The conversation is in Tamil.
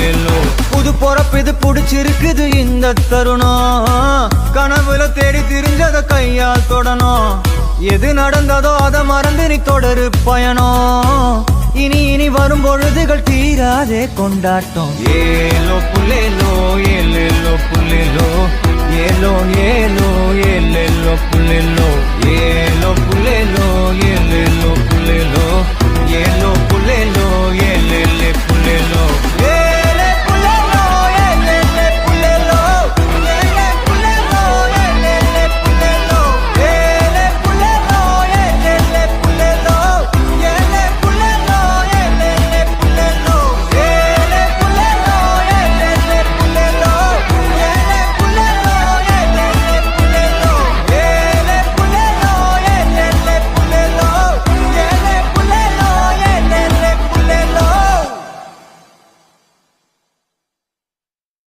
புல்லேலோ. புது பொறப்பு இது புடிச்சிருக்குது இந்த தருணம், கனவுல தேடி திரிஞ்சத கையால் தொடணும். எது நடந்ததோ அதை மறந்து நீ தொடரு பயணம். இனி இனி வரும் பொழுதுகள் தீராதே கொண்டாட்டம். ஏலோ புல்லேலோ ஏலேலோ புல்லேலோ, ஏலோ ஏலோ ஏலேலோ புல்லேலோ, ஏலோ புல்லேலோ ஏலேலோ புல்லேலோ, ஏலோ புல்லேலோ ஏலேலே புல்லேலோ.